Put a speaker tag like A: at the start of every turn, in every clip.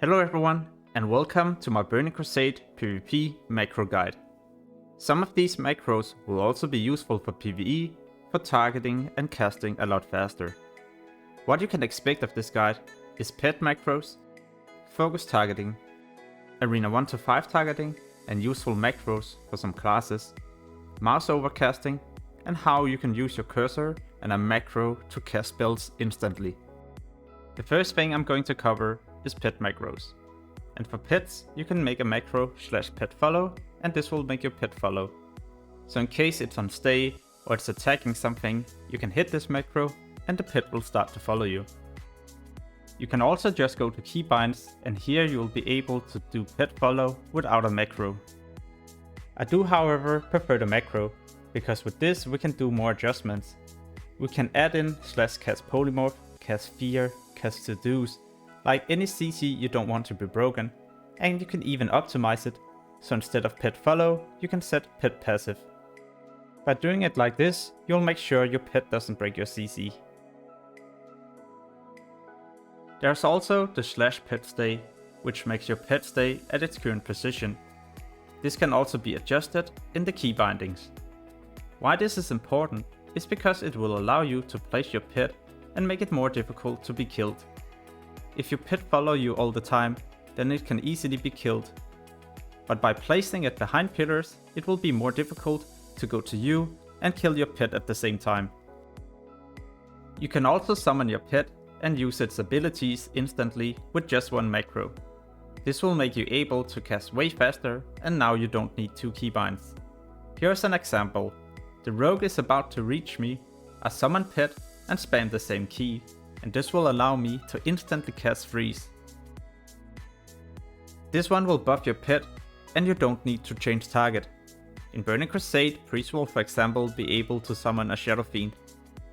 A: Hello everyone, and welcome to my Burning Crusade PvP macro guide. Some of these macros will also be useful for PvE, for targeting and casting a lot faster. What you can expect of this guide is pet macros, focus targeting, arena 1 to 5 targeting and useful macros for some classes, Mouseover casting, and how you can use your cursor and a macro to cast spells instantly. The first thing I'm going to cover is pet macros. And for pets, you can make a macro /pet follow, and this will make your pet follow. So in case it's on stay or it's attacking something, you can hit this macro and the pet will start to follow you. You can also just go to keybinds, and here you will be able to do pet follow without a macro. I do however prefer the macro, because with this we can do more adjustments. We can add in /cast polymorph, cast fear, cast seduce, like any CC you don't want to be broken, and you can even optimize it, so instead of pet follow, you can set pet passive. By doing it like this, you'll make sure your pet doesn't break your CC. There's also the /pet stay, which makes your pet stay at its current position. This can also be adjusted in the key bindings. Why this is important is because it will allow you to place your pet and make it more difficult to be killed. If your pet follow you all the time, then it can easily be killed. But by placing it behind pillars, it will be more difficult to go to you and kill your pet at the same time. You can also summon your pet and use its abilities instantly with just one macro. This will make you able to cast way faster, and now you don't need 2 keybinds. Here's an example. The rogue is about to reach me, I summon pet and spam the same key, and this will allow me to instantly cast freeze. This one will buff your pet, and you don't need to change target. In Burning Crusade, Priest will for example be able to summon a Shadow Fiend,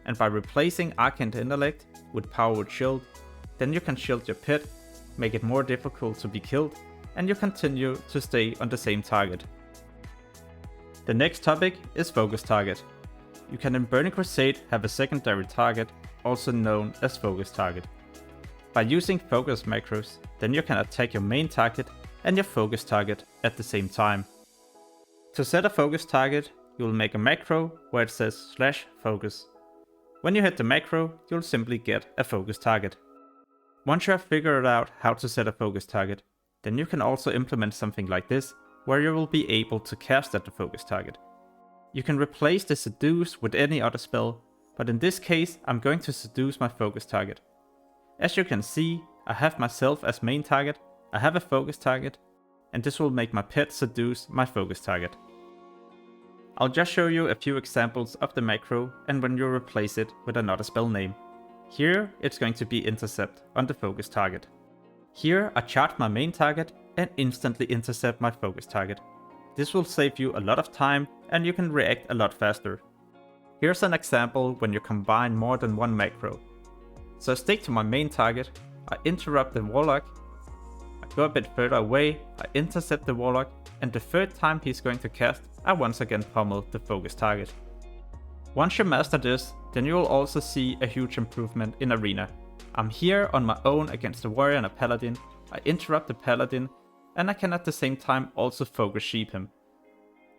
A: and by replacing Arcane Intellect with Power with Shield, then you can shield your pet, make it more difficult to be killed, and you continue to stay on the same target. The next topic is focus target. You can in Burning Crusade have a secondary target, also known as focus target. By using focus macros, then you can attack your main target and your focus target at the same time. To set a focus target, you will make a macro where it says /focus. When you hit the macro, you'll simply get a focus target. Once you have figured out how to set a focus target, then you can also implement something like this, where you will be able to cast at the focus target. You can replace the seduce with any other spell, but in this case I'm going to seduce my focus target. As you can see, I have myself as main target, I have a focus target, and this will make my pet seduce my focus target. I'll just show you a few examples of the macro and when you replace it with another spell name. Here it's going to be intercept on the focus target. Here I charge my main target and instantly intercept my focus target. This will save you a lot of time and you can react a lot faster. Here's an example when you combine more than one macro. So I stick to my main target, I interrupt the warlock, I go a bit further away, I intercept the warlock, and the third time he's going to cast, I once again pummel the focus target. Once you master this, then you will also see a huge improvement in arena. I'm here on my own against a warrior and a paladin, I interrupt the paladin, and I can at the same time also focus sheep him.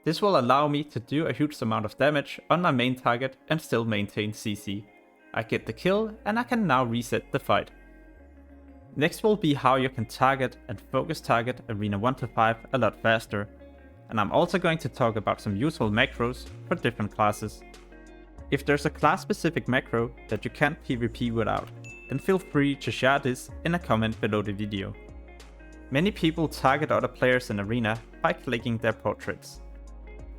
A: This will allow me to do a huge amount of damage on my main target and still maintain CC. I get the kill and I can now reset the fight. Next will be how you can target and focus target arena 1 to 5 a lot faster. And I'm also going to talk about some useful macros for different classes. If there's a class specific macro that you can't PvP without, then feel free to share this in a comment below the video. Many people target other players in arena by clicking their portraits.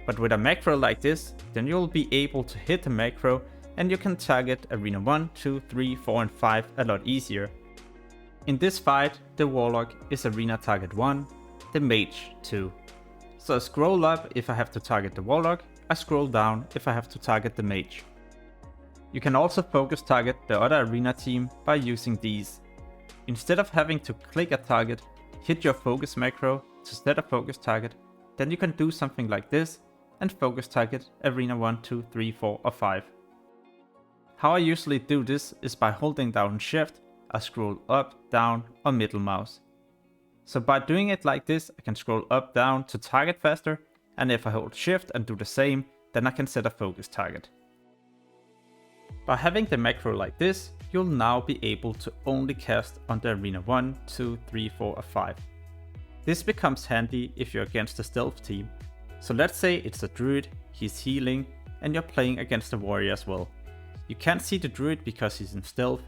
A: But with a macro like this, then you'll be able to hit the macro and you can target arena 1, 2, 3, 4 and 5 a lot easier. In this fight, the warlock is arena target 1, the mage 2. So I scroll up if I have to target the warlock, I scroll down if I have to target the mage. You can also focus target the other arena team by using these. Instead of having to click a target, hit your focus macro to set a focus target, then you can do something like this and focus target arena 1, 2, 3, 4 or 5. How I usually do this is by holding down shift, I scroll up, down or middle mouse. So by doing it like this, I can scroll up down to target faster, and if I hold shift and do the same, then I can set a focus target. By having the macro like this, you'll now be able to only cast on the arena 1, 2, 3, 4 or 5. This becomes handy if you're against a stealth team. So let's say it's a druid, he's healing, and you're playing against a warrior as well. You can't see the druid because he's in stealth,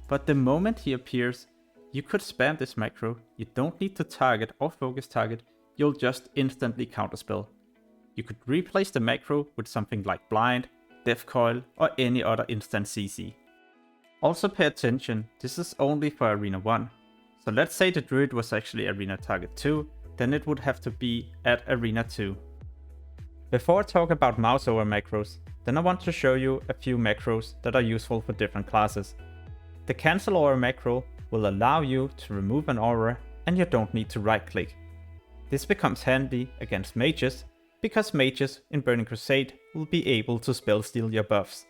A: but the moment he appears, you could spam this macro. You don't need to target or focus target, you'll just instantly counterspell. You could replace the macro with something like blind, death coil or any other instant CC. Also pay attention, this is only for arena 1. So let's say the druid was actually arena target 2, then it would have to be at arena 2. Before I talk about Mouseover macros, then I want to show you a few macros that are useful for different classes. The cancelaura macro will allow you to remove an aura and you don't need to right click. This becomes handy against mages, because mages in Burning Crusade will be able to spell steal your buffs.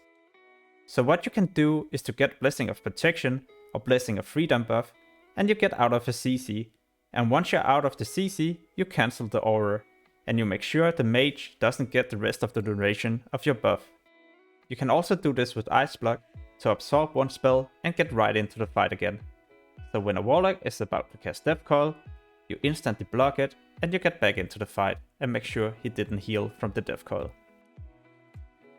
A: So what you can do is to get Blessing of Protection or Blessing of Freedom buff, and you get out of a CC, and once you're out of the CC, you cancel the aura, and you make sure the mage doesn't get the rest of the duration of your buff. You can also do this with Ice Block to absorb one spell and get right into the fight again. So when a warlock is about to cast Death Coil, you instantly block it, and you get back into the fight and make sure he didn't heal from the Death Coil.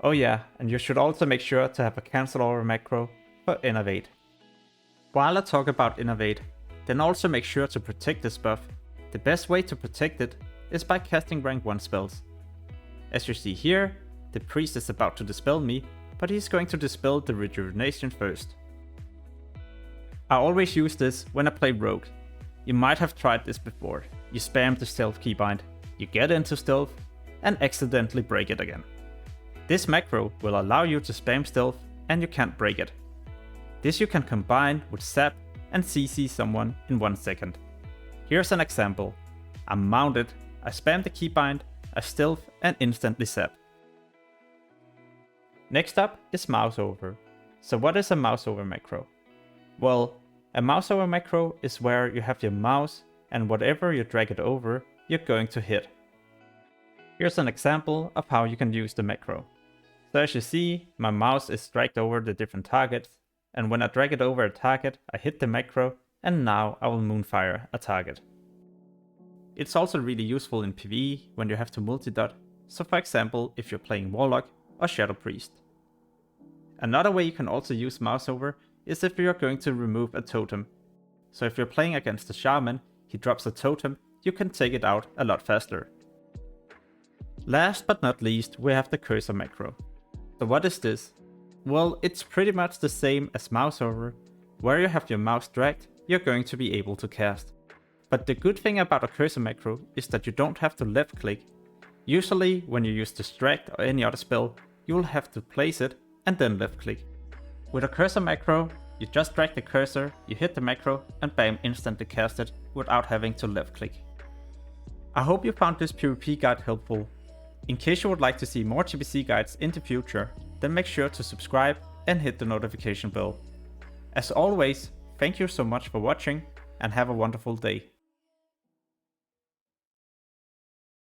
A: Oh yeah, and you should also make sure to have a cancelaura macro for Innovate. While I talk about Innovate, then also make sure to protect this buff. The best way to protect it is by casting rank 1 spells. As you see here, the priest is about to dispel me, but he's going to dispel the rejuvenation first. I always use this when I play rogue. You might have tried this before. You spam the stealth keybind, you get into stealth, and accidentally break it again. This macro will allow you to spam stealth and you can't break it. This you can combine with sap and CC someone in 1 second. Here's an example. I'm mounted, I spam the keybind, I stealth and instantly sap. Next up is Mouseover. So what is a Mouseover macro? Well, a Mouseover macro is where you have your mouse and whatever you drag it over, you're going to hit. Here's an example of how you can use the macro. So as you see, my mouse is dragged over the different targets, and when I drag it over a target, I hit the macro, and now I will moonfire a target. It's also really useful in PvE when you have to multi-dot, so for example if you're playing Warlock or Shadow Priest. Another way you can also use Mouseover is if you're going to remove a totem. So if you're playing against a shaman, he drops a totem, you can take it out a lot faster. Last but not least, we have the cursor macro. So what is this? Well, it's pretty much the same as Mouseover. Where you have your mouse dragged, you're going to be able to cast. But the good thing about a cursor macro is that you don't have to left click. Usually when you use distract or any other spell, you will have to place it and then left click. With a cursor macro, you just drag the cursor, you hit the macro and bam, instantly cast it without having to left click. I hope you found this PvP guide helpful. In case you would like to see more TBC guides in the future, then make sure to subscribe and hit the notification bell. As always, thank you so much for watching and have a wonderful day.